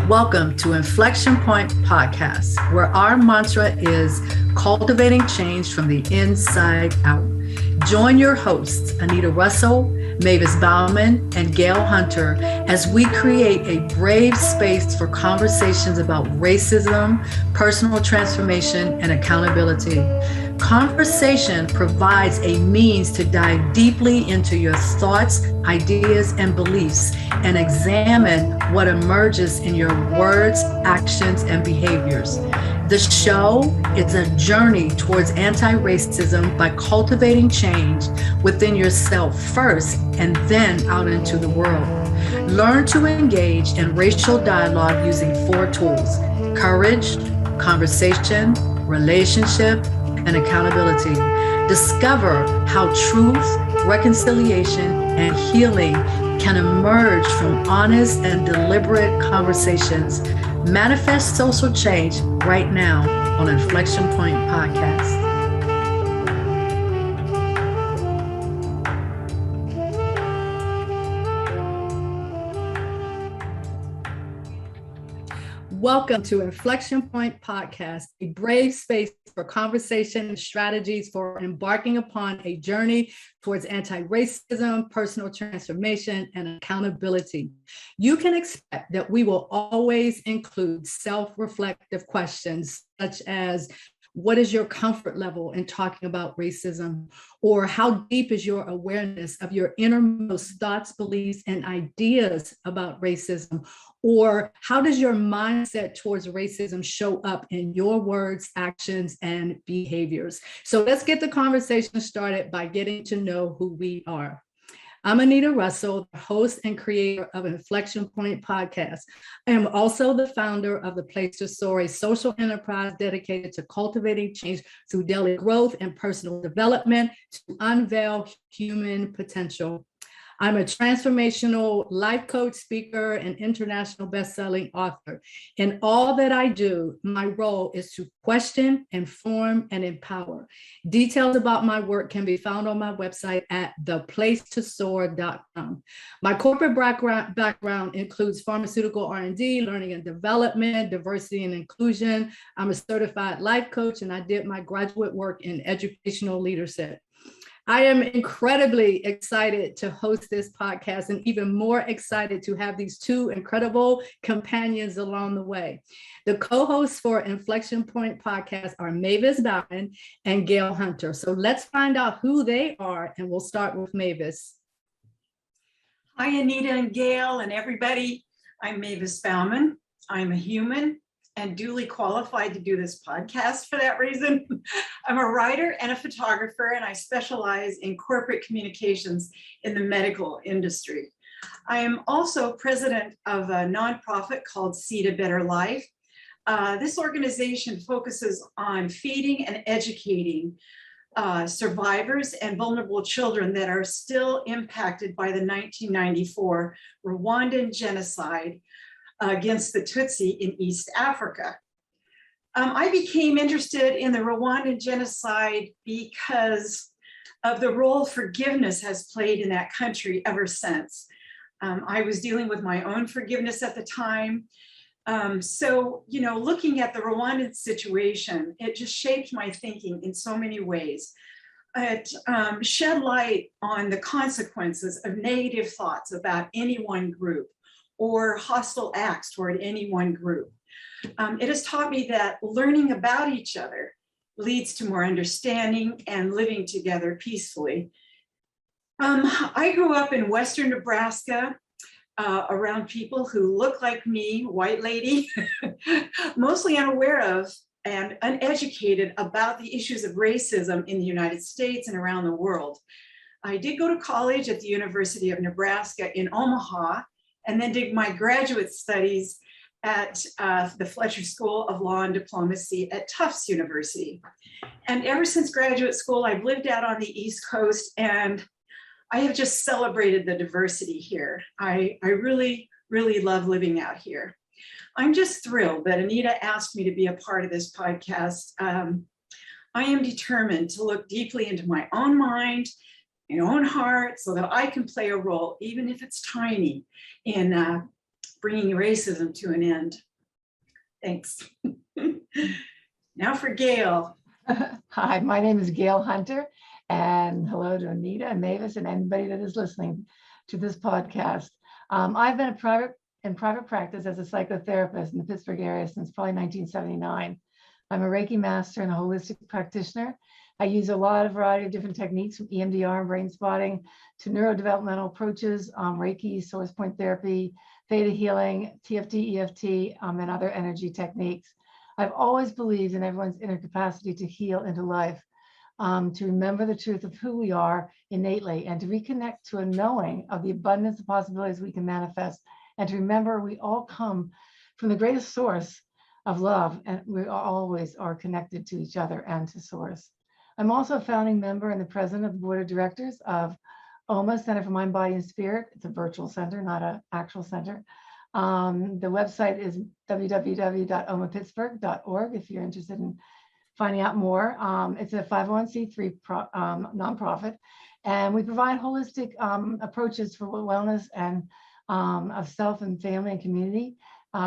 Welcome to InflexionPoint Podcast, where our mantra is cultivating change from the inside out. Join your hosts, Anita Russell, Mavis Bauman, and Gail Hunter, as we create a brave space for conversations about racism, personal transformation, and accountability. Conversation provides a means to dive deeply into your thoughts, ideas, and beliefs, and examine what emerges in your words, actions, and behaviors. The show is a journey towards anti-racism by cultivating change within yourself first and then out into the world. Learn to engage in racial dialogue using 4 tools: courage, conversation, relationship, and accountability. Discover how truth, reconciliation, and healing can emerge from honest and deliberate conversations. Manifest social change right now on InflexionPoint Podcast. Welcome to InflexionPoint Podcast, a brave space for conversation and strategies for embarking upon a journey towards anti-racism, personal transformation, and accountability. You can expect that we will always include self-reflective questions such as, what is your comfort level in talking about racism? Or how deep is your awareness of your innermost thoughts, beliefs, and ideas about racism? Or how does your mindset towards racism show up in your words, actions, and behaviors? So let's get the conversation started by getting to know who we are. I'm Anita Russell, the host and creator of InflexionPoint Podcast. I am also the founder of The Place to SOAR, a social enterprise dedicated to cultivating change through daily growth and personal development to unveil human potential. I'm a transformational life coach, speaker, and international best-selling author. In all that I do, my role is to question, inform, and empower. Details about my work can be found on my website at theplacetosoar.com. My corporate background includes pharmaceutical R&D, learning and development, diversity and inclusion. I'm a certified life coach, and I did my graduate work in educational leadership. I am incredibly excited to host this podcast and even more excited to have these 2 incredible companions along the way. The co-hosts for InflexionPoint Podcast are Mavis Bauman and Gail Hunter. So let's find out who they are, and we'll start with Mavis. Hi, Anita and Gail and everybody. I'm Mavis Bauman. I'm a human and duly qualified to do this podcast for that reason. I'm a writer and a photographer, and I specialize in corporate communications in the medical industry. I am also president of a nonprofit called Seed a Better Life. This organization focuses on feeding and educating survivors and vulnerable children that are still impacted by the 1994 Rwandan genocide against the Tutsi in East Africa. I became interested in the Rwandan genocide because of the role forgiveness has played in that country ever since. I was dealing with my own forgiveness at the time. So, looking at the Rwandan situation, it just shaped my thinking in so many ways. It shed light on the consequences of negative thoughts about any one group or hostile acts toward any one group. It has taught me that learning about each other leads to more understanding and living together peacefully. I grew up in Western Nebraska around people who look like me, white lady, mostly unaware of and uneducated about the issues of racism in the United States and around the world. I did go to college at the University of Nebraska in Omaha, and then did my graduate studies at the Fletcher School of Law and Diplomacy at Tufts University. And ever since graduate school, I've lived out on the East Coast, and I have just celebrated the diversity here. I really, really love living out here. I'm just thrilled that Anita asked me to be a part of this podcast. I am determined to look deeply into my own mind, my own heart, so that I can play a role, even if it's tiny, in bringing racism to an end. Thanks. Now for Gail. Hi, my name is Gail Hunter, and hello to Anita and Mavis and anybody that is listening to this podcast. I've been in private practice as a psychotherapist in the Pittsburgh area since probably 1979. I'm a Reiki master and a holistic practitioner. I use a lot of variety of different techniques, from EMDR and brain spotting to neurodevelopmental approaches, Reiki, source point therapy, theta healing, TFT, EFT, and other energy techniques. I've always believed in everyone's inner capacity to heal into life, to remember the truth of who we are innately, and to reconnect to a knowing of the abundance of possibilities we can manifest, and to remember we all come from the greatest source of love, and we always are connected to each other and to source. I'm also a founding member and the president of the board of directors of OMA, Center for Mind, Body, and Spirit. It's a virtual center, not an actual center. The website is www.omapittsburgh.org if you're interested in finding out more. It's a 501c3 nonprofit, and we provide holistic approaches for wellness and of self and family and community.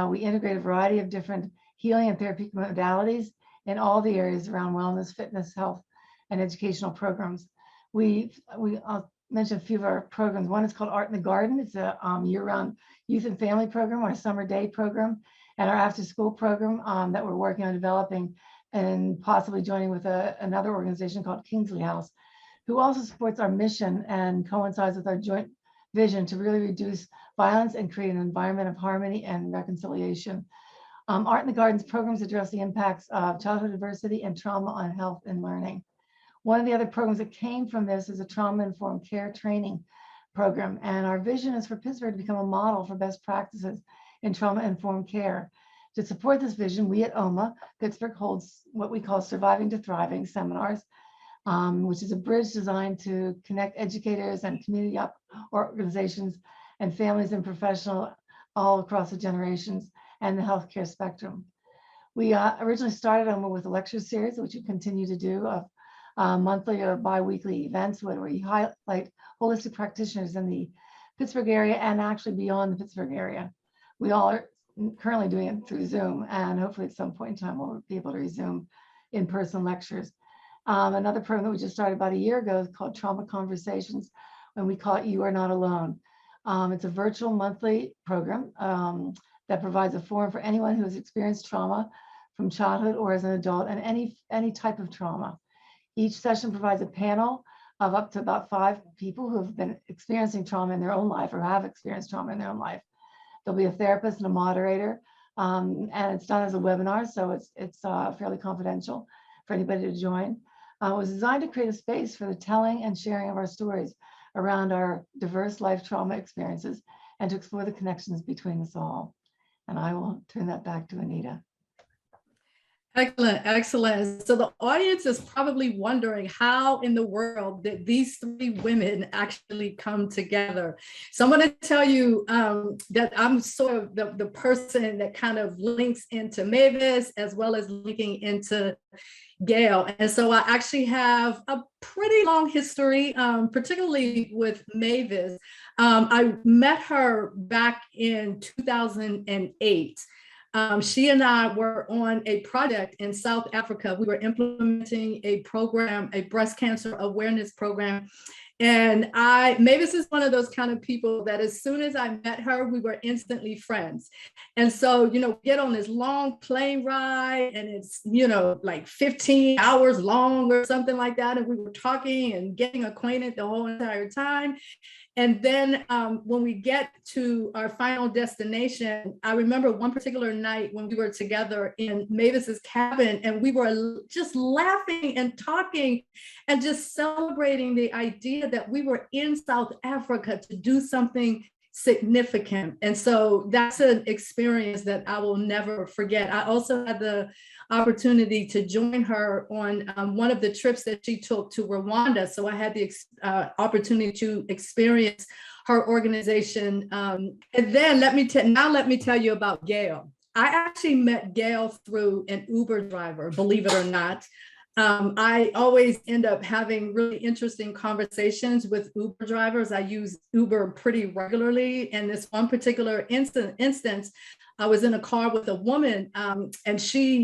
We integrate a variety of different healing and therapeutic modalities in all the areas around wellness, fitness, health, and educational programs. I'll mention a few of our programs. One is called Art in the Garden. It's a year-round youth and family program, our summer day program, and our after-school program that we're working on developing and possibly joining with another organization called Kingsley House, who also supports our mission and coincides with our joint vision to really reduce violence and create an environment of harmony and reconciliation. Art in the Gardens programs address the impacts of childhood adversity and trauma on health and learning. One of the other programs that came from this is a trauma-informed care training program. And our vision is for Pittsburgh to become a model for best practices in trauma-informed care. To support this vision, we at OMA Pittsburgh holds what we call Surviving to Thriving seminars, which is a bridge designed to connect educators and community organizations and families and professionals all across the generations and the healthcare spectrum. We originally started OMA with a lecture series, which we continue to do, of monthly or bi-weekly events where we highlight holistic practitioners in the Pittsburgh area and actually beyond the Pittsburgh area. We all are currently doing it through Zoom, and hopefully at some point in time we'll be able to resume in-person lectures. Another program that we just started about a year ago is called Trauma Conversations, and we call it You Are Not Alone. It's a virtual monthly program that provides a forum for anyone who has experienced trauma from childhood or as an adult, and any type of trauma. Each session provides a panel of up to about 5 people who have been experiencing trauma in their own life or have experienced trauma in their own life. There'll be a therapist and a moderator, and it's done as a webinar, so it's fairly confidential for anybody to join. It was designed to create a space for the telling and sharing of our stories around our diverse life trauma experiences and to explore the connections between us all. And I will turn that back to Anita. Excellent, excellent. So the audience is probably wondering how in the world did these 3 women actually come together. So I'm going to tell you that I'm sort of the person that kind of links into Mavis as well as linking into Gail. And so I actually have a pretty long history, particularly with Mavis. I met her back in 2008. She and I were on a project in South Africa. We were implementing a program, a breast cancer awareness program. And Mavis is one of those kind of people that as soon as I met her, we were instantly friends. And so, we get on this long plane ride and it's, like 15 hours long or something like that. And we were talking and getting acquainted the whole entire time. And then when we get to our final destination, I remember one particular night when we were together in Mavis's cabin and we were just laughing and talking and just celebrating the idea that we were in South Africa to do something significant. And so that's an experience that I will never forget. I also had the opportunity to join her on one of the trips that she took to Rwanda. So I had the opportunity to experience her organization. And then let me tell you about Gail. I actually met Gail through an Uber driver, believe it or not. I always end up having really interesting conversations with Uber drivers. I use Uber pretty regularly. And this one particular instance, I was in a car with a woman, and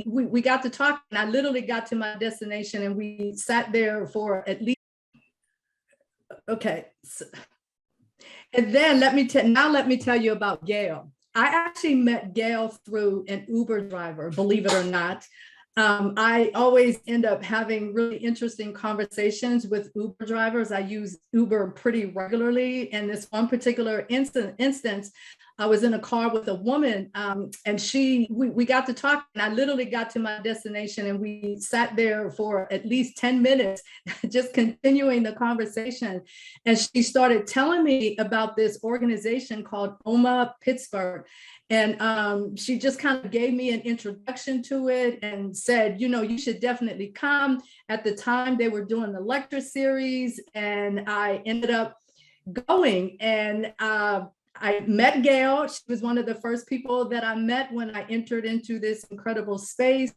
we got to talk, and I literally got to my destination, and we sat there for at least, okay. And then let me tell you about Gail. I actually met Gail through an Uber driver, believe it or not. I always end up having really interesting conversations with Uber drivers. I use Uber pretty regularly. And this one particular instance, I was in a car with a woman, and we got to talk, and I literally got to my destination, and we sat there for at least 10 minutes, just continuing the conversation. And she started telling me about this organization called OMA Pittsburgh. And she just kind of gave me an introduction to it and said, you should definitely come. At the time, they were doing the lecture series, and I ended up going. And I met Gail. She was one of the first people that I met when I entered into this incredible space.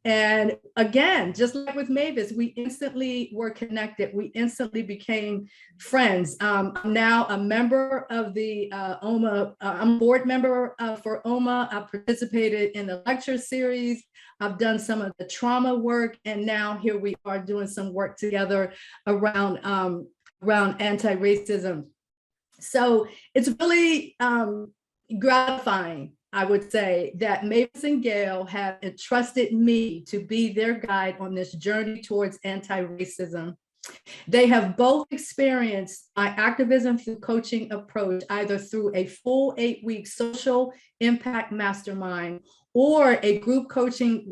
And again, just like with Mavis, we instantly were connected. We instantly became friends. I'm now a member of the OMA. I'm a board member for OMA. I participated in the lecture series. I've done some of the trauma work. And now here we are doing some work together around anti-racism. So it's really gratifying, I would say, that Mavis and Gail have entrusted me to be their guide on this journey towards anti-racism. They have both experienced my activism through coaching approach, either through a full 8-week social impact mastermind or a group coaching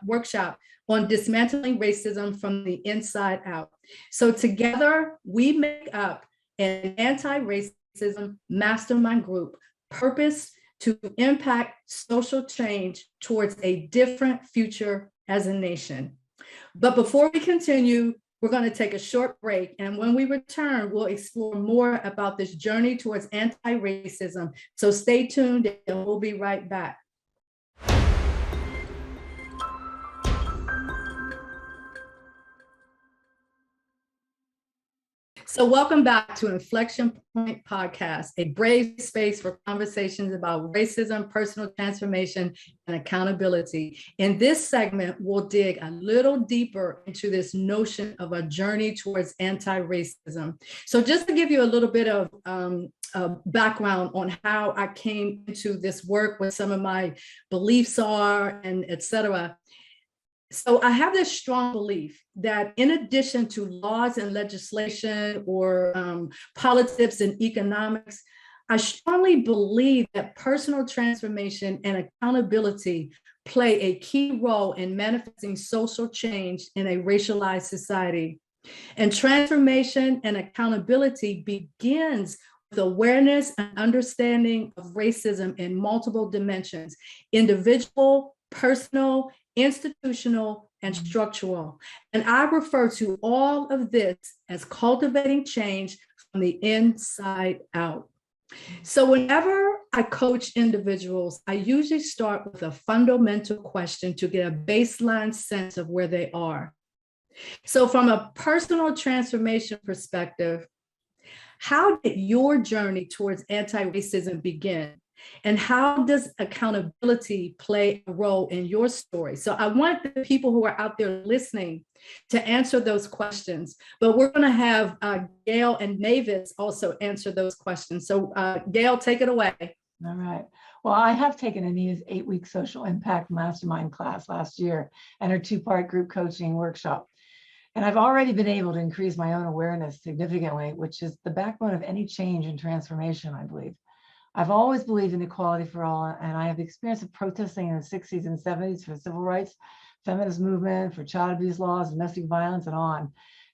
workshop on dismantling racism from the inside out. So together we make up an anti-racism mastermind group purpose to impact social change towards a different future as a nation. But before we continue, we're going to take a short break. And when we return, we'll explore more about this journey towards anti-racism. So stay tuned and we'll be right back. So welcome back to Inflection Point Podcast, a brave space for conversations about racism, personal transformation, and accountability. In this segment, we'll dig a little deeper into this notion of a journey towards anti-racism. So just to give you a little bit of background on how I came into this work, what some of my beliefs are, and et cetera. So I have this strong belief that in addition to laws and legislation or politics and economics, I strongly believe that personal transformation and accountability play a key role in manifesting social change in a racialized society. And transformation and accountability begins with awareness and understanding of racism in multiple dimensions: individual, personal, institutional, and structural. And I refer to all of this as cultivating change from the inside out. So whenever I coach individuals, I usually start with a fundamental question to get a baseline sense of where they are. So from a personal transformation perspective, how did your journey towards anti-racism begin? And how does accountability play a role in your story? So I want the people who are out there listening to answer those questions, but we're going to have Gail and Mavis also answer those questions. So Gail, take it away. All right. Well, I have taken Anita's 8-week social impact mastermind class last year and her 2-part group coaching workshop. And I've already been able to increase my own awareness significantly, which is the backbone of any change and transformation, I believe. I've always believed in equality for all, and I have the experience of protesting in the 60s and 70s for civil rights, feminist movement, for child abuse laws, domestic violence, and on.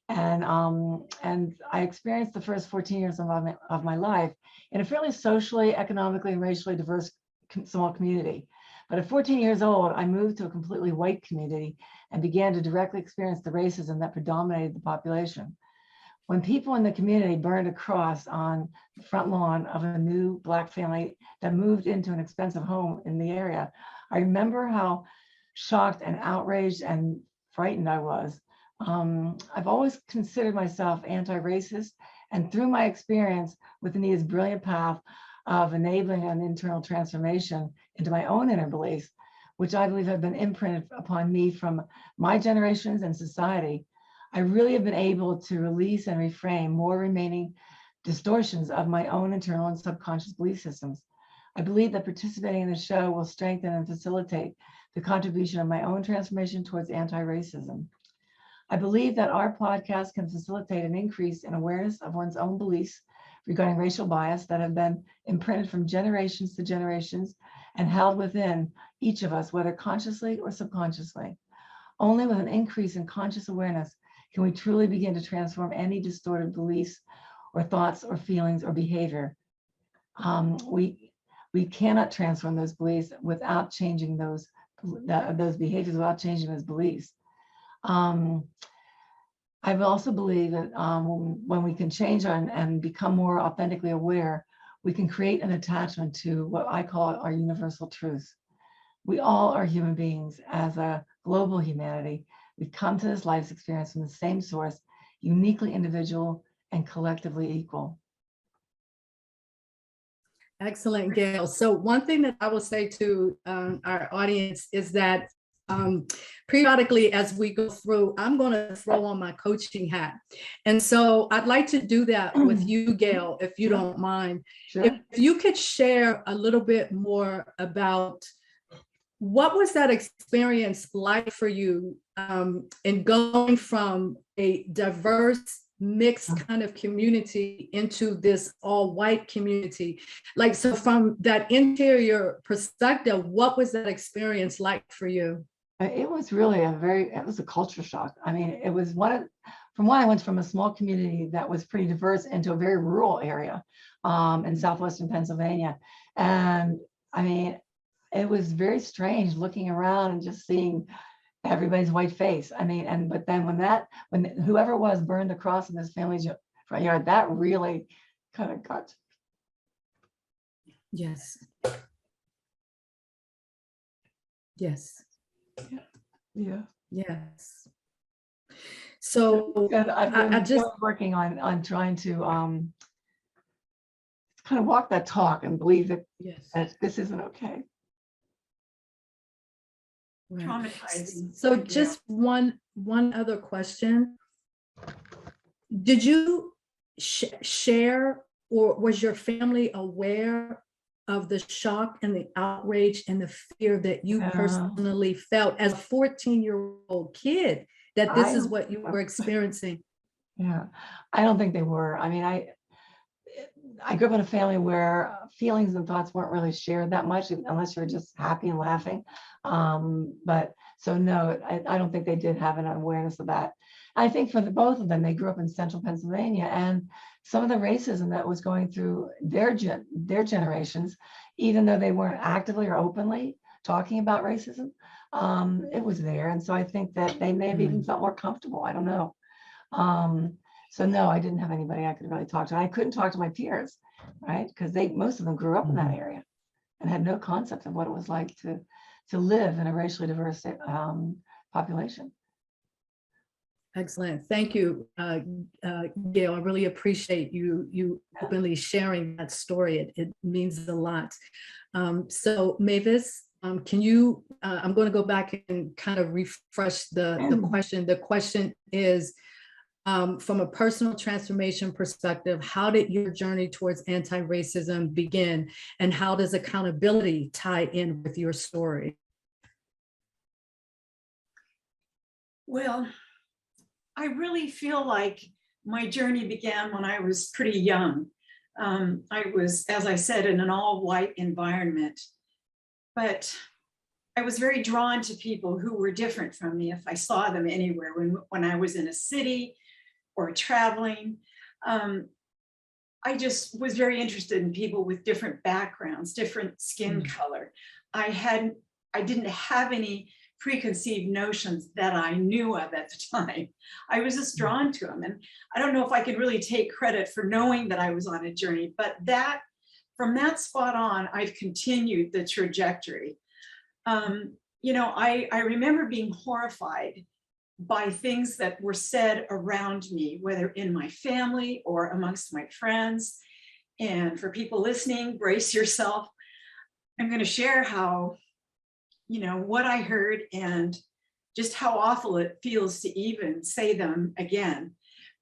And I experienced the first 14 years of my life in a fairly socially, economically, and racially diverse small community. But at 14 years old, I moved to a completely white community and began to directly experience the racism that predominated the population. when people in the community burned a cross on the front lawn of a new Black family that moved into an expensive home in the area, I remember how shocked and outraged and frightened I was. I've always considered myself anti-racist, and through my experience with Anita's brilliant path of enabling an internal transformation into my own inner beliefs, which I believe have been imprinted upon me from my generations and society, I really have been able to release and reframe more remaining distortions of my own internal and subconscious belief systems. I believe that participating in the show will strengthen and facilitate the contribution of my own transformation towards anti-racism. I believe that our podcast can facilitate an increase in awareness of one's own beliefs regarding racial bias that have been imprinted from generations to generations and held within each of us, whether consciously or subconsciously. Only with an increase in conscious awareness can we truly begin to transform any distorted beliefs or thoughts or feelings or behavior. We cannot transform those beliefs without changing those behaviors, without changing those beliefs. I also believe that when we can change and become more authentically aware, we can create an attachment to what I call our universal truths. We all are human beings as a global humanity. We come to this life's experience from the same source, uniquely individual and collectively equal. Excellent, Gail. So one thing that I will say to our audience is that periodically as we go through, I'm going to throw on my coaching hat. And so I'd like to do that with you, Gail, if you don't mind. Sure. If you could share a little bit more about what was that experience like for you in going from a diverse, mixed kind of community into this all-white community? Like, so from that interior perspective, what was that experience like for you? It was really it was a culture shock. I mean, it was I went from a small community that was pretty diverse into a very rural area in southwestern Pennsylvania. And I mean, it was very strange looking around and just seeing everybody's white face. I mean, but then when whoever it was burned the cross in this family's front yard, that really kind of got. Yes. Yes. Yeah. Yes. So I've been I just working on trying to kind of walk that talk and believe that, yes. that this isn't okay. Right. Traumatizing. So just one other question. Did you share, or was your family aware of the shock and the outrage and the fear that you personally felt as a 14-year-old kid, that this is what you were experiencing? Yeah, I don't think they were. I mean, I grew up in a family where feelings and thoughts weren't really shared that much, unless you're just happy and laughing. But so no, I don't think they did have an awareness of that. I think for both of them, they grew up in central Pennsylvania, and some of the racism that was going through their generations, even though they weren't actively or openly talking about racism, it was there. And so I think that they may have even felt more comfortable. I don't know. So no, I didn't have anybody I could really talk to. I couldn't talk to my peers, right? Because most of them grew up in that area and had no concept of what it was like to live in a racially diverse population. Excellent. Thank you, Gail. I really appreciate you openly sharing that story. It means a lot. So Mavis, can you, I'm going to go back and kind of refresh the question. The question is, from a personal transformation perspective, how did your journey towards anti-racism begin, and how does accountability tie in with your story? Well, I really feel like my journey began when I was pretty young. I was, as I said, in an all-white environment, but I was very drawn to people who were different from me if I saw them anywhere. When I was in a city or traveling, I just was very interested in people with different backgrounds, different skin color. I didn't have any preconceived notions that I knew of at the time. I was just drawn to them. And I don't know if I could really take credit for knowing that I was on a journey, but from that spot on, I've continued the trajectory. I remember being horrified by things that were said around me, whether in my family or amongst my friends. And for people listening, brace yourself. I'm going to share how, what I heard and just how awful it feels to even say them again.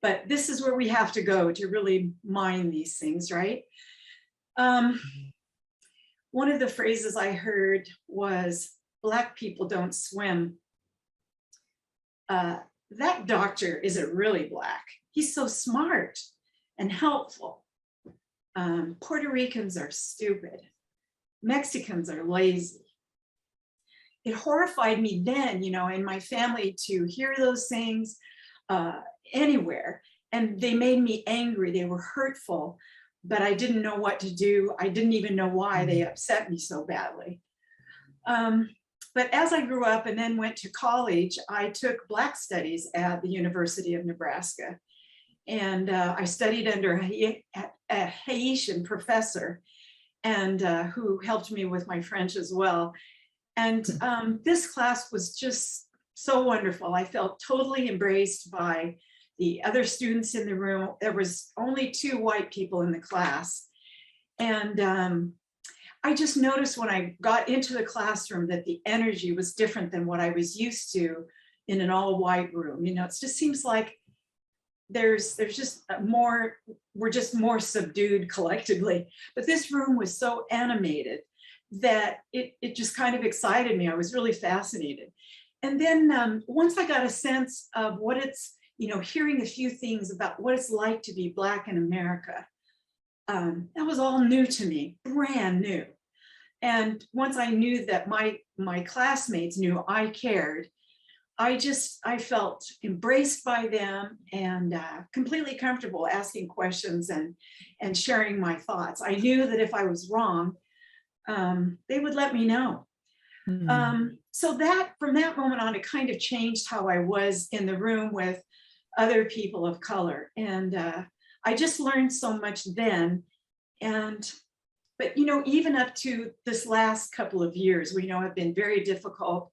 But this is where we have to go to really mine these things, right? One of the phrases I heard was, Black people don't swim. That doctor isn't really Black. He's so smart and helpful. Puerto Ricans are stupid. Mexicans are lazy. It horrified me then, in my family to hear those things anywhere. And they made me angry. They were hurtful, but I didn't know what to do. I didn't even know why they upset me so badly. But as I grew up and then went to college, I took Black studies at the University of Nebraska. And I studied under a Haitian professor and who helped me with my French as well. And this class was just so wonderful. I felt totally embraced by the other students in the room. There was only 2 white people in the class. And I just noticed when I got into the classroom that the energy was different than what I was used to in an all white room. It just seems like there's just more, we're just more subdued collectively. But this room was so animated that it just kind of excited me. I was really fascinated. And then once I got a sense of what it's, hearing a few things about what it's like to be Black in America, that was all new to me, brand new. And once I knew that my classmates knew I cared, I felt embraced by them and completely comfortable asking questions and sharing my thoughts. I knew that if I was wrong, they would let me know. So that from that moment on, it kind of changed how I was in the room with other people of color. And I just learned so much then. But even up to this last couple of years, we know have been very difficult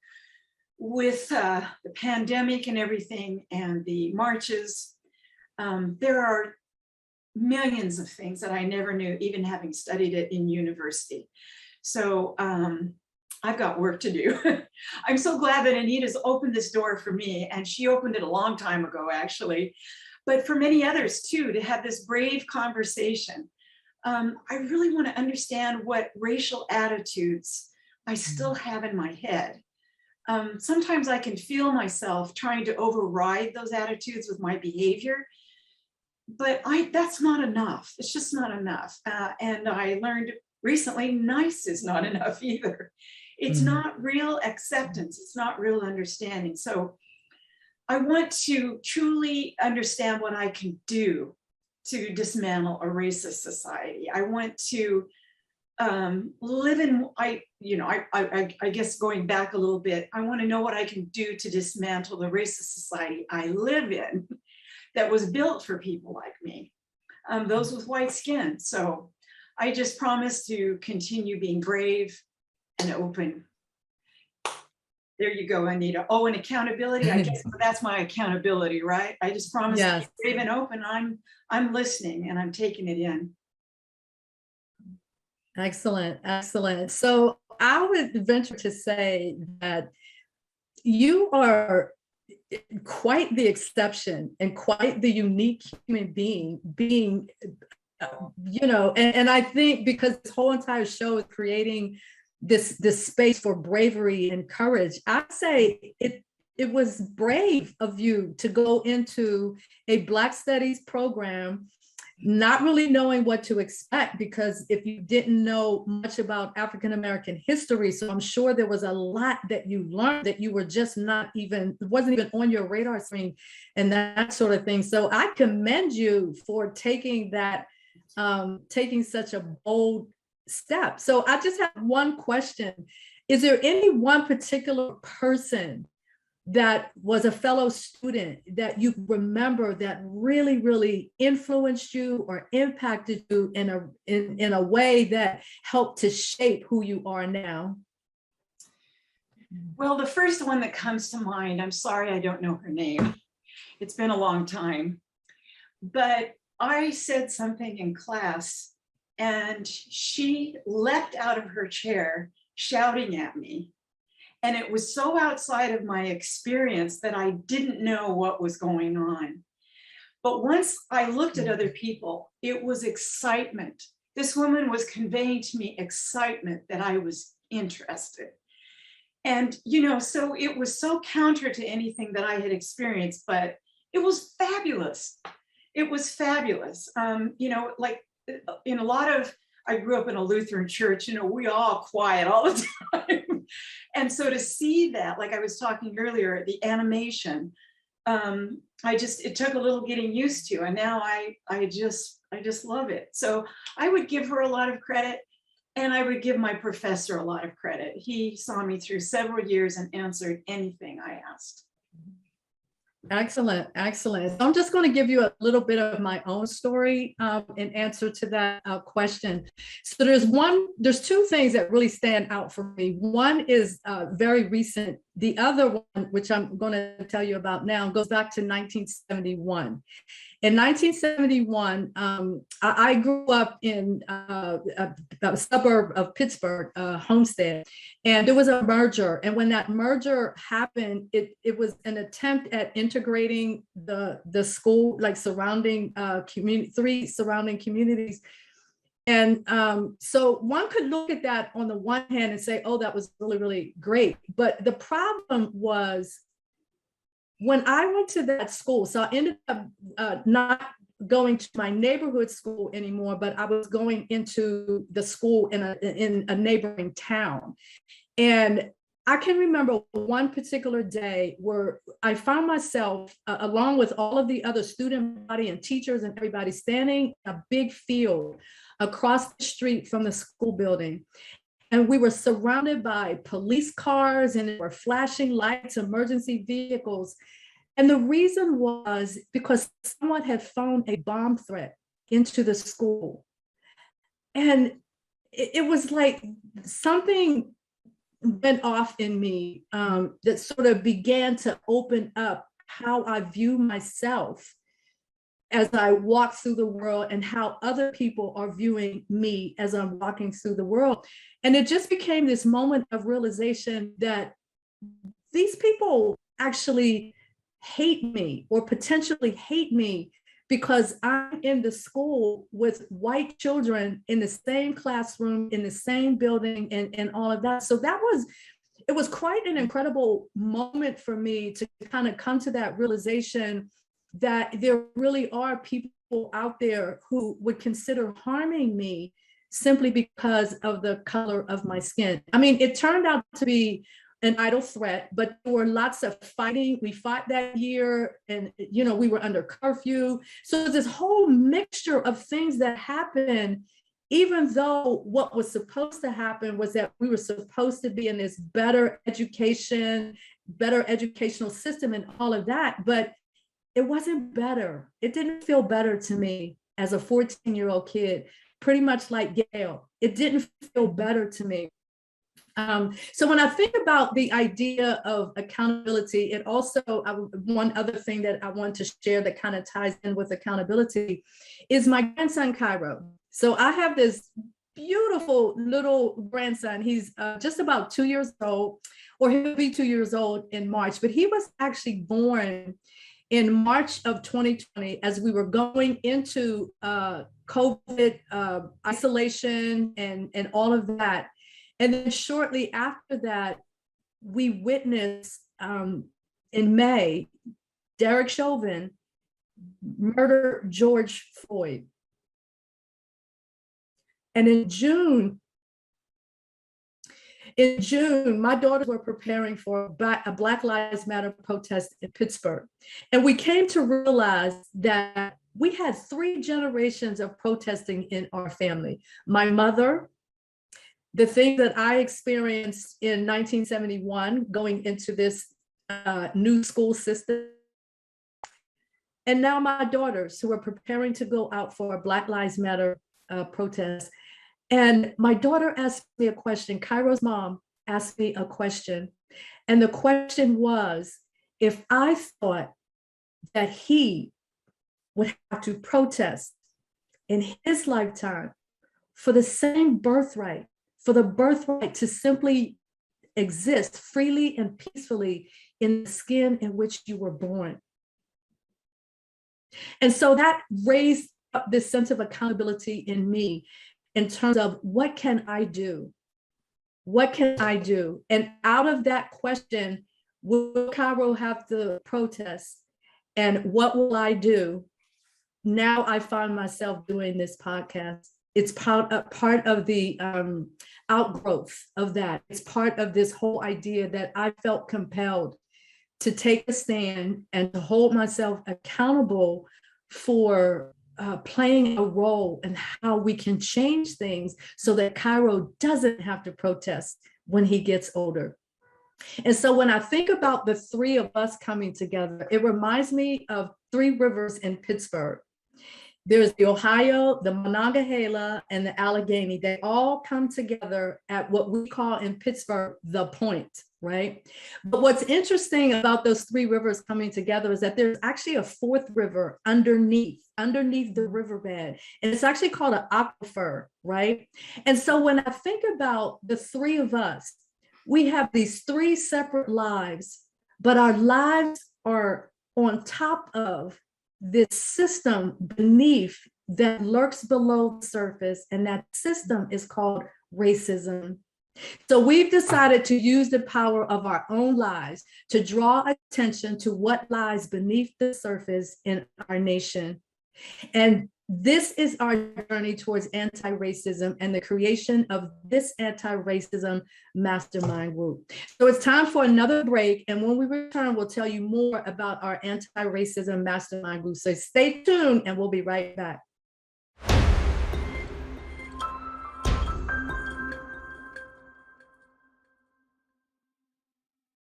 with the pandemic and everything and the marches. There are millions of things that I never knew, even having studied it in university. So I've got work to do. I'm so glad that Anita's opened this door for me, and she opened it a long time ago, actually, but for many others too, to have this brave conversation. I really want to understand what racial attitudes I still have in my head. Sometimes I can feel myself trying to override those attitudes with my behavior, but that's not enough. It's just not enough. And I learned recently, nice is not enough either. It's not real acceptance. It's not real understanding. So I want to truly understand what I can do to dismantle a racist society. I want to live in, I guess going back a little bit, I want to know what I can do to dismantle the racist society I live in that was built for people like me, those with white skin. So I just promise to continue being brave and open. There you go, Anita. Oh, and accountability, I guess that's my accountability, right? I just promise to be brave and open. I'm listening and I'm taking it in. Excellent, excellent. So I would venture to say that you are quite the exception and quite the unique human being, and I think because this whole entire show is creating this space for bravery and courage, I say it was brave of you to go into a Black Studies program, not really knowing what to expect, because if you didn't know much about African-American history, so I'm sure there was a lot that you learned that you were just wasn't even on your radar screen and that sort of thing. So I commend you for taking such a bold step. So I just have one question. is there any one particular person that was a fellow student that you remember that really, really influenced you or impacted you in a way that helped to shape who you are now? Well, the first one that comes to mind, I'm sorry I don't know her name. It's been a long time. But I said something in class and she leapt out of her chair shouting at me. And it was so outside of my experience that I didn't know what was going on. But once I looked at other people, it was excitement. This woman was conveying to me excitement that I was interested. And, so it was so counter to anything that I had experienced, but it was fabulous. It was fabulous. Like in a lot of, I grew up in a Lutheran church, we all quiet all the time. And so to see that, like I was talking earlier, the animation, it took a little getting used to, and now I just love it. So I would give her a lot of credit, and I would give my professor a lot of credit. He saw me through several years and answered anything I asked. Excellent, excellent. So I'm just going to give you a little bit of my own story in answer to that question. So there's two things that really stand out for me. One is very recent. The other one, which I'm going to tell you about now, goes back to 1971. In 1971, I grew up in a suburb of Pittsburgh, Homestead, and there was a merger. And when that merger happened, it was an attempt at integrating the school, like surrounding three surrounding communities. And so one could look at that on the one hand and say, oh, that was really, really great. But the problem was, when I went to that school, so I ended up not going to my neighborhood school anymore, but I was going into the school in a neighboring town. And I can remember one particular day where I found myself, along with all of the other student body and teachers and everybody, standing in a big field across the street from the school building. And we were surrounded by police cars and there were flashing lights, emergency vehicles. And the reason was because someone had phoned a bomb threat into the school. And it was like something went off in me that sort of began to open up how I view myself as I walk through the world and how other people are viewing me as I'm walking through the world. And it just became this moment of realization that these people actually hate me or potentially hate me because I'm in the school with white children in the same classroom, in the same building, and all of that. So it was quite an incredible moment for me to kind of come to that realization that there really are people out there who would consider harming me simply because of the color of my skin. I mean, it turned out to be an idle threat, but there were lots of fighting. We fought that year and, we were under curfew. So this whole mixture of things that happened, even though what was supposed to happen was that we were supposed to be in this better education, better educational system and all of that, but it wasn't better. It didn't feel better to me as a 14-year-old kid, pretty much like Gail. It didn't feel better to me. So when I think about the idea of accountability, it also, one other thing that I want to share that kind of ties in with accountability is my grandson, Cairo. So I have this beautiful little grandson. He's just about 2 years old, or he'll be 2 years old in March, but he was actually born in March of 2020 as we were going into COVID isolation and all of that. And then shortly after that, we witnessed in May, Derek Chauvin murder George Floyd. And in June, my daughters were preparing for a Black Lives Matter protest in Pittsburgh. And we came to realize that we had 3 generations of protesting in our family. My mother, the thing that I experienced in 1971, going into this new school system. And now my daughters who are preparing to go out for a Black Lives Matter protest. And my daughter asked me a question. Cairo's mom asked me a question. And the question was, if I thought that he would have to protest in his lifetime for the same birthright, for the birthright to simply exist freely and peacefully in the skin in which you were born. And so that raised up this sense of accountability in me in terms of what can I do? What can I do? And out of that question, will Cairo have to protest? And what will I do? Now I find myself doing this podcast. It's part of the outgrowth of that. It's part of this whole idea that I felt compelled to take a stand and to hold myself accountable for playing a role in how we can change things so that Cairo doesn't have to protest when he gets older. And so when I think about the three of us coming together, it reminds me of three rivers in Pittsburgh. There's the Ohio, the Monongahela, and the Allegheny. They all come together at what we call in Pittsburgh, the point, right? But what's interesting about those three rivers coming together is that there's actually a fourth river underneath the riverbed. And it's actually called an aquifer, right? And so when I think about the three of us, we have these three separate lives, but our lives are on top of this system beneath that lurks below the surface, and that system is called racism. So we've decided to use the power of our own lives to draw attention to what lies beneath the surface in our nation. And this is our journey towards anti-racism and the creation of this anti-racism mastermind group. So it's time for another break. And when we return, we'll tell you more about our anti-racism mastermind group. So stay tuned and we'll be right back.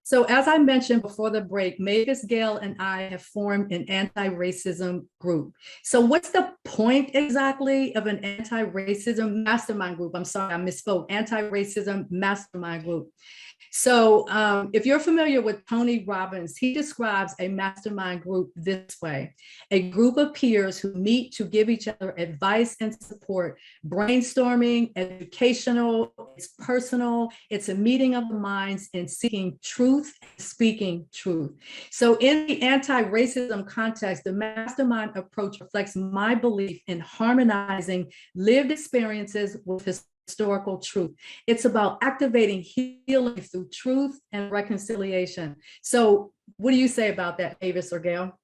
So as I mentioned before the break, Mavis, Gail, and I have formed an anti-racism group. So what's the point exactly of an anti-racism mastermind group? I'm sorry, I misspoke, anti-racism mastermind group. So if you're familiar with Tony Robbins, he describes a mastermind group this way: a group of peers who meet to give each other advice and support, brainstorming, educational, it's personal, it's a meeting of the minds and seeking truth, speaking truth. So in the anti-racism context, the mastermind approach reflects my belief in harmonizing lived experiences with historical truth. It's about activating healing through truth and reconciliation. So what do you say about that, Mavis or Gail?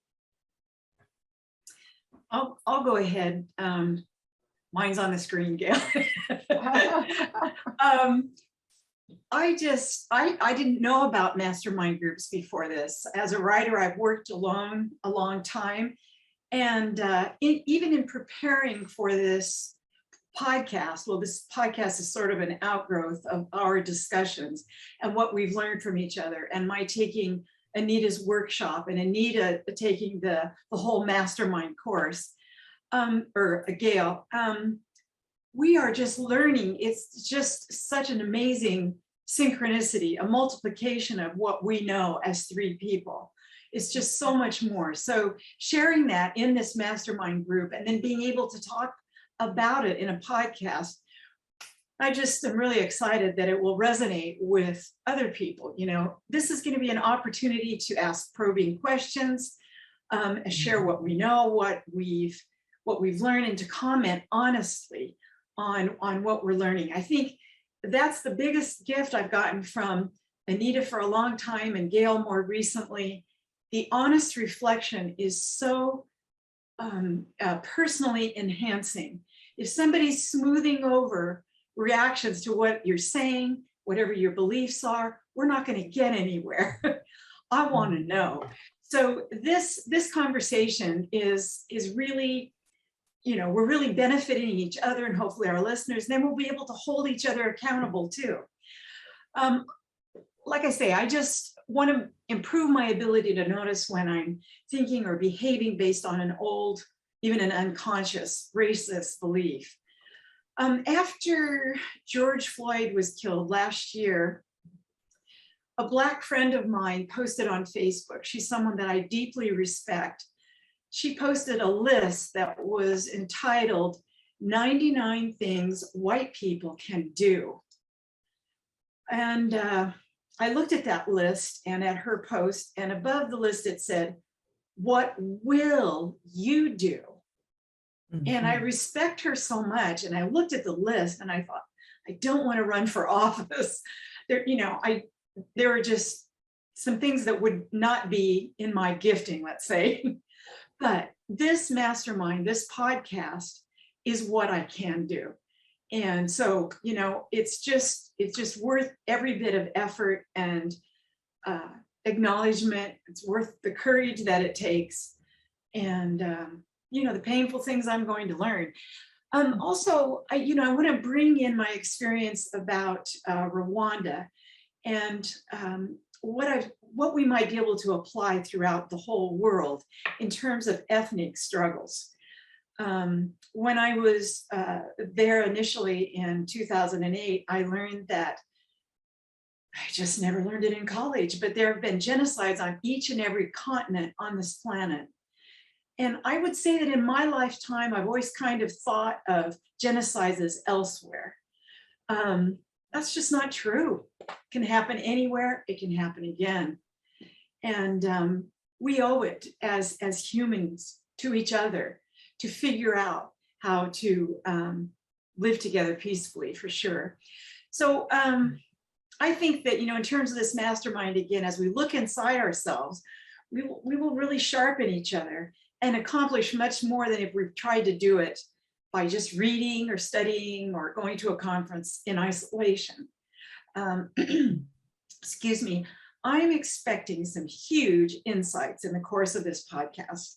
I'll go ahead. Mine's on the screen, Gail. I didn't know about mastermind groups before this. As a writer, I've worked alone a long time. And even in preparing for this podcast, well, this podcast is sort of an outgrowth of our discussions and what we've learned from each other, and my taking Anita's workshop and Anita taking the whole mastermind course, or Gail. We are just learning. It's just such an amazing synchronicity, a multiplication of what we know as three people. It's just so much more. So sharing that in this mastermind group and then being able to talk about it in a podcast, I just am really excited that it will resonate with other people. You know, this is going to be an opportunity to ask probing questions, and share what we know, what we've learned, and to comment honestly on what we're learning. I think that's the biggest gift I've gotten from Anita for a long time and Gail more recently. The honest reflection is so personally enhancing. If somebody's smoothing over reactions to what you're saying, whatever your beliefs are, we're not going to get anywhere. I want to know. So this conversation is really we're really benefiting each other and hopefully our listeners, and then we'll be able to hold each other accountable too. Like I say, I just want to improve my ability to notice when I'm thinking or behaving based on an old, even an unconscious racist belief. After George Floyd was killed last year, a Black friend of mine posted on Facebook. She's someone that I deeply respect. She posted a list that was entitled 99 Things White People Can Do. And I looked at that list and at her post, and above the list it said, "What will you do?" Mm-hmm. And I respect her so much. And I looked at the list and I thought, I don't want to run for office. There are just some things that would not be in my gifting, let's say. But this mastermind, this podcast is what I can do. And so, it's just worth every bit of effort and acknowledgement. It's worth the courage that it takes. And, the painful things I'm going to learn. Also, I want to bring in my experience about Rwanda and what we might be able to apply throughout the whole world in terms of ethnic struggles. When I was there initially in 2008, I learned that I just never learned it in college, but there have been genocides on each and every continent on this planet. And I would say that in my lifetime, I've always kind of thought of genocides as elsewhere. That's just not true. It can happen anywhere. It can happen again. And we owe it as humans to each other to figure out how to live together peacefully, for sure. So I think that, in terms of this mastermind, again, as we look inside ourselves, we will really sharpen each other and accomplish much more than if we've tried to do it by just reading or studying or going to a conference in isolation. Excuse me. I'm expecting some huge insights in the course of this podcast.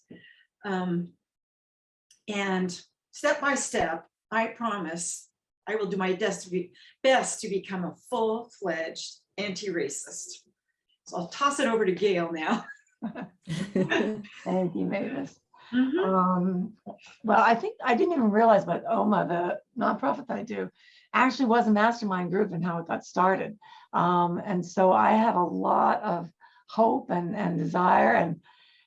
And step by step, I promise I will do my best to become a full-fledged anti-racist. So I'll toss it over to Gail now. Thank you, Mavis. Mm-hmm. Well, I think I didn't even realize, but OMA, the nonprofit that I do, actually was a mastermind group and how it got started. And so I have a lot of hope and desire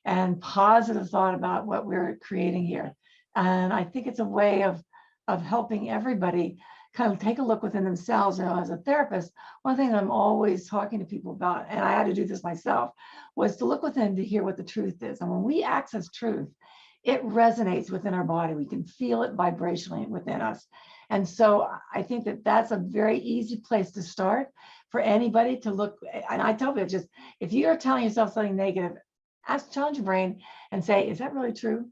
and positive thought about what we're creating here. And I think it's a way of helping everybody kind of take a look within themselves. As a therapist, one thing I'm always talking to people about, and I had to do this myself, was to look within to hear what the truth is. And when we access truth, it resonates within our body. We can feel it vibrationally within us. And so I think that that's a very easy place to start for anybody to look. And I tell people, just if you're telling yourself something negative, challenge your brain and say, is that really true?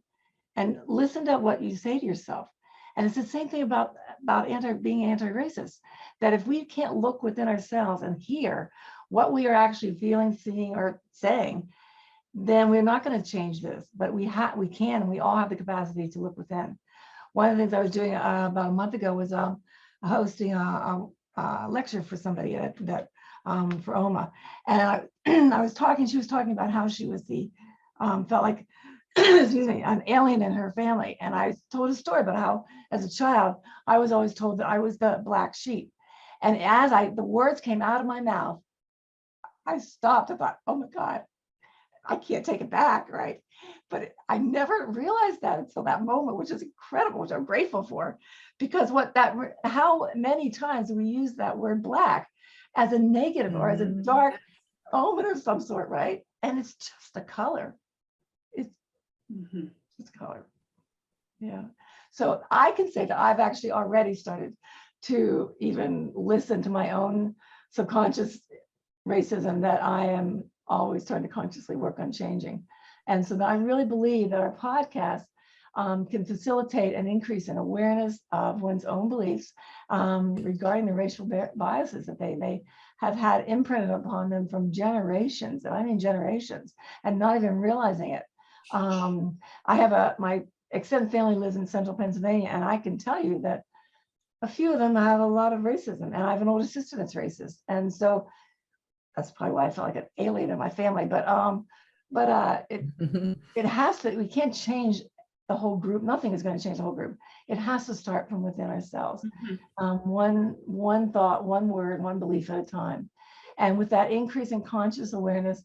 And listen to what you say to yourself. And it's the same thing about being anti-racist, that if we can't look within ourselves and hear what we are actually feeling, seeing, or saying, then we're not going to change this. But we can, and we all have the capacity to look within. One of the things I was doing about a month ago was hosting a lecture for somebody for OMA. And she was talking about how she was felt like, excuse me, an alien in her family. And I told a story about how, as a child, I was always told that I was the black sheep. And as the words came out of my mouth, I stopped. I thought, oh my God, I can't take it back, right? But I never realized that until that moment, which is incredible, which I'm grateful for, because how many times we use that word black as a negative or as a dark omen of some sort, right? And it's just a color. It's just color. Yeah. So I can say that I've actually already started to even listen to my own subconscious racism that I am always trying to consciously work on changing. And so I really believe that our podcast can facilitate an increase in awareness of one's own beliefs regarding the racial biases that they may have had imprinted upon them from generations, and I mean generations, and not even realizing it. I have my extended family lives in central Pennsylvania, and I can tell you that a few of them have a lot of racism, and I have an older sister that's racist, and so that's probably why I felt like an alien in my family. But it has to. We can't change the whole group. Nothing is going to change the whole group. It has to start from within ourselves. One thought, one word, one belief at a time. And with that increase in conscious awareness,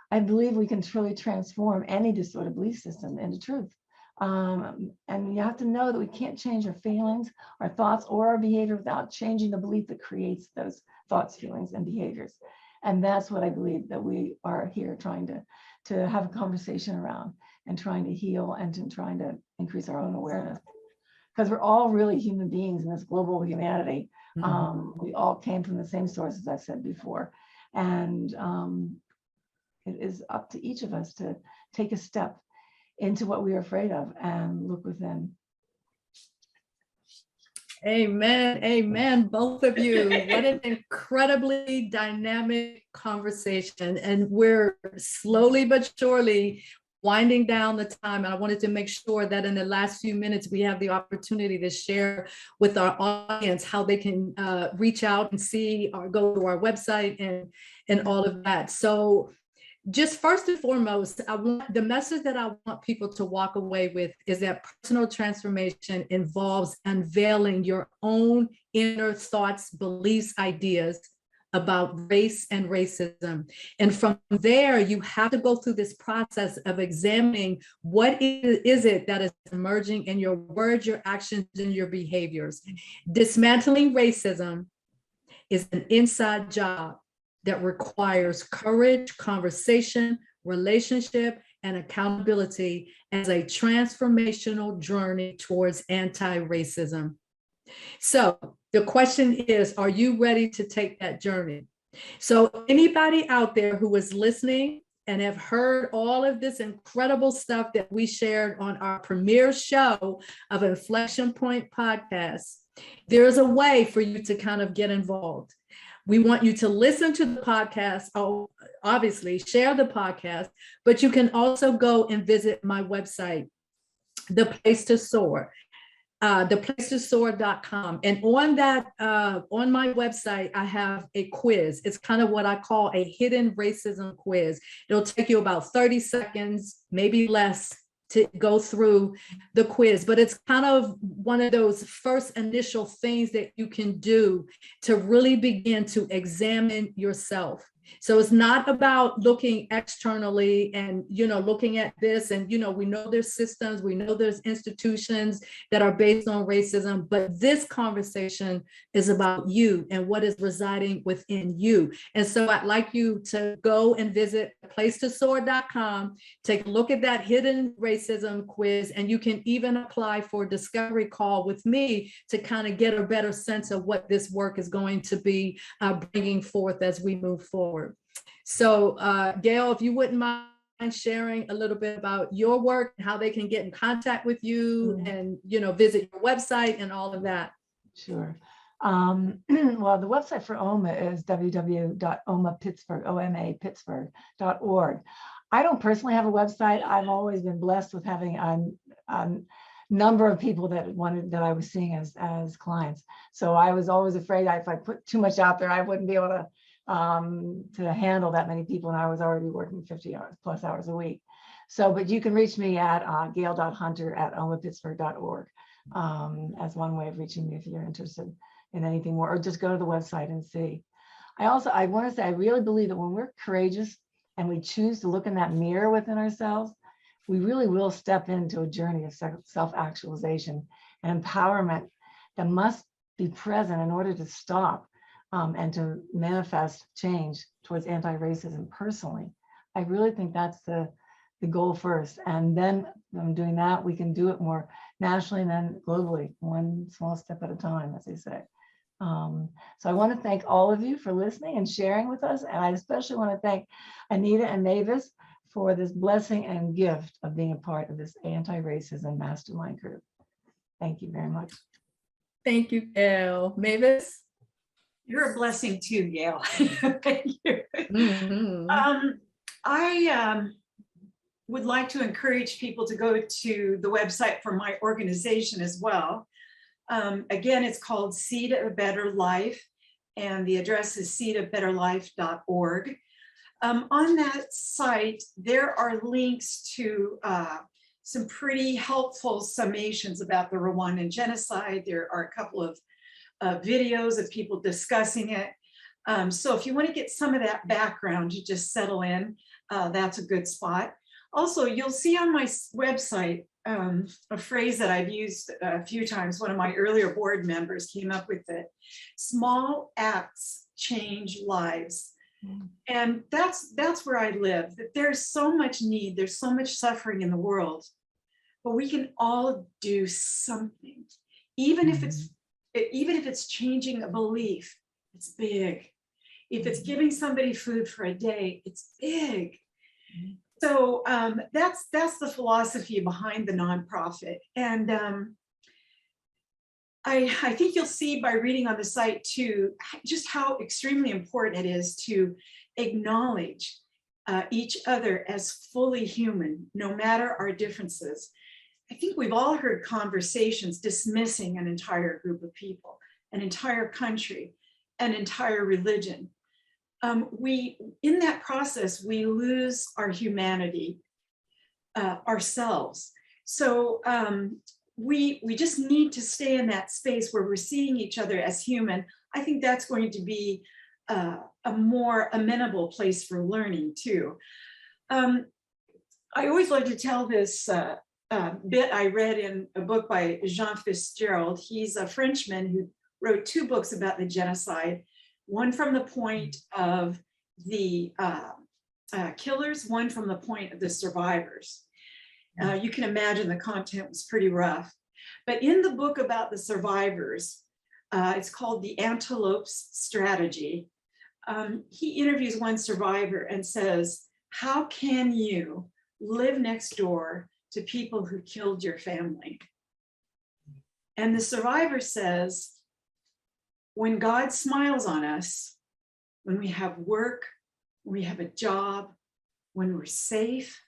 I believe we can truly transform any distorted belief system into truth. And you have to know that we can't change our feelings, our thoughts, or our behavior without changing the belief that creates those thoughts, feelings, and behaviors. And that's what I believe that we are here trying to have a conversation around, and trying to heal, and trying to increase our own awareness. Because we're all really human beings in this global humanity. We all came from the same source, as I said before. And it is up to each of us to take a step into what we are afraid of and look within. Amen. Amen. Both of you. What an incredibly dynamic conversation. And we're slowly but surely winding down the time. And I wanted to make sure that in the last few minutes, we have the opportunity to share with our audience how they can reach out and see or go to our website and all of that. So just first and foremost, the message that I want people to walk away with is that personal transformation involves unveiling your own inner thoughts, beliefs, ideas about race and racism. And from there, you have to go through this process of examining what is it that is emerging in your words, your actions, and your behaviors. Dismantling racism is an inside job that requires courage, conversation, relationship, and accountability as a transformational journey towards anti-racism. So the question is, are you ready to take that journey? So anybody out there who is listening and have heard all of this incredible stuff that we shared on our premiere show of Inflection Point Podcast, there's a way for you to kind of get involved. We want you to listen to the podcast, obviously share the podcast, but you can also go and visit my website, The Place to Soar, theplacetosoar.com. And on that, on my website, I have a quiz. It's kind of what I call a hidden racism quiz. It'll take you about 30 seconds, maybe less, to go through the quiz, but it's kind of one of those first initial things that you can do to really begin to examine yourself. So it's not about looking externally and, looking at this and, we know there's systems, we know there's institutions that are based on racism, but this conversation is about you and what is residing within you. And so I'd like you to go and visit placetosoar.com, take a look at that hidden racism quiz, and you can even apply for a discovery call with me to kind of get a better sense of what this work is going to be bringing forth as we move forward. So Gail, if you wouldn't mind sharing a little bit about your work and how they can get in contact with you and, visit your website and all of that. Sure. Well, the website for OMA is www.omapittsburgh.org. I don't personally have a website. I've always been blessed with having a number of people that I was seeing as clients. So I was always afraid if I put too much out there, I wouldn't be able to handle that many people, and I was already working 50 plus hours a week. So, but you can reach me at gail.hunter@omapittsburgh.org as one way of reaching me if you're interested in anything more, or just go to the website and see. I want to say, I really believe that when we're courageous and we choose to look in that mirror within ourselves, we really will step into a journey of self-actualization and empowerment that must be present in order to stop and to manifest change towards anti-racism personally. I really think that's the goal first. And then from doing that, we can do it more nationally and then globally, one small step at a time, as they say. So I want to thank all of you for listening and sharing with us. And I especially want to thank Anita and Mavis for this blessing and gift of being a part of this Antiracism Mastermind Group. Thank you very much. Thank you, Gail. Mavis? You're a blessing too, Gail. Thank you. would like to encourage people to go to the website for my organization as well. Again, it's called Seed of a Better Life, and the address is seedofbetterlife.org. On that site, there are links to some pretty helpful summations about the Rwandan genocide. There are a couple of videos of people discussing it. So if you want to get some of that background to just settle in, that's a good spot. Also, you'll see on my website a phrase that I've used a few times. One of my earlier board members came up with it. Small acts change lives. And that's where I live, that there's so much need, there's so much suffering in the world, but we can all do something. Even if it's changing a belief, it's big. If it's giving somebody food for a day, it's big. So that's the philosophy behind the nonprofit. And I think you'll see by reading on the site too, just how extremely important it is to acknowledge each other as fully human, no matter our differences. I think we've all heard conversations dismissing an entire group of people, an entire country, an entire religion. In that process, we lose our humanity, ourselves. So we just need to stay in that space where we're seeing each other as human. I think that's going to be a more amenable place for learning too. I always like to tell this bit I read in a book by Jean Fitzgerald. He's a Frenchman who wrote 2 books about the genocide, one from the point of the killers, one from the point of the survivors. You can imagine the content was pretty rough. But in the book about the survivors, it's called The Antelope's Strategy. He interviews one survivor and says, how can you live next door to people who killed your family? And the survivor says, when God smiles on us, when we have work, when we have a job, when we're safe,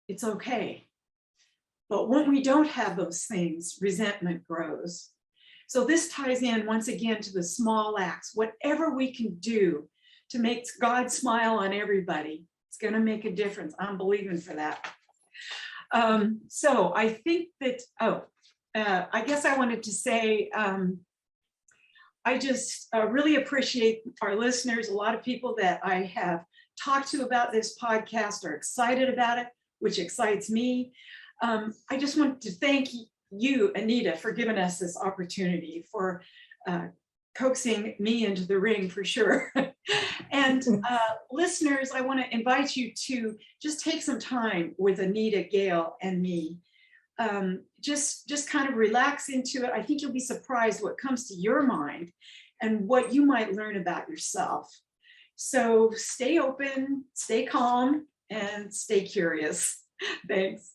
it's okay. But when we don't have those things, resentment grows. So this ties in once again to the small acts. Whatever we can do to make God smile on everybody, it's going to make a difference. I'm believing for that. So I think that, I guess I wanted to say, I just really appreciate our listeners. A lot of people that I have talked to about this podcast are excited about it, which excites me. I just want to thank you, Anita, for giving us this opportunity, for coaxing me into the ring for sure. And listeners, I want to invite you to just take some time with Anita, Gail, and me. Just kind of relax into it. I think you'll be surprised what comes to your mind and what you might learn about yourself. So stay open, stay calm, and stay curious. Thanks.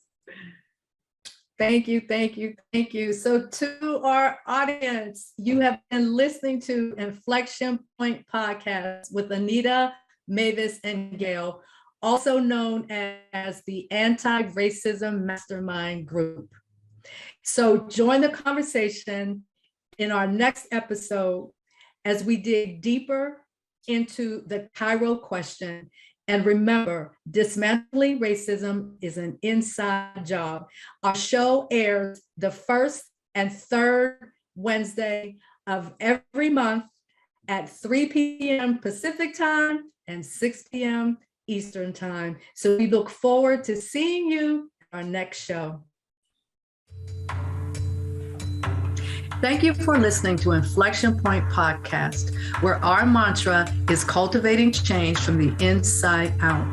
Thank you, thank you, thank you. So to our audience, you have been listening to Inflection Point Podcast with Anita, Mavis, and Gail, also known as the Antiracism Mastermind Group. So join the conversation in our next episode as we dig deeper into the Cairo question. And remember, dismantling racism is an inside job. Our show airs the first and third Wednesday of every month at 3 p.m. Pacific time and 6 p.m. Eastern time. So we look forward to seeing you in our next show. Thank you for listening to Inflection Point Podcast, where our mantra is cultivating change from the inside out.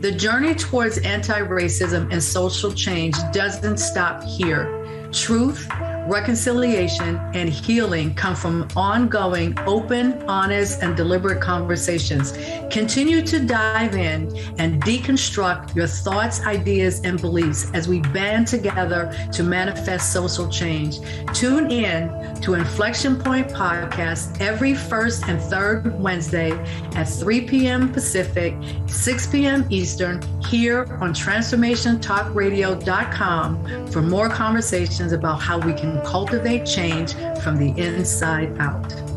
The journey towards anti-racism and social change doesn't stop here. Truth, reconciliation, and healing come from ongoing, open, honest, and deliberate conversations. Continue to dive in and deconstruct your thoughts, ideas, and beliefs as we band together to manifest social change. Tune in to Inflection Point Podcast every first and third Wednesday at 3 p.m. Pacific, 6 p.m. Eastern, here on TransformationTalkRadio.com for more conversations about how we can cultivate change from the inside out.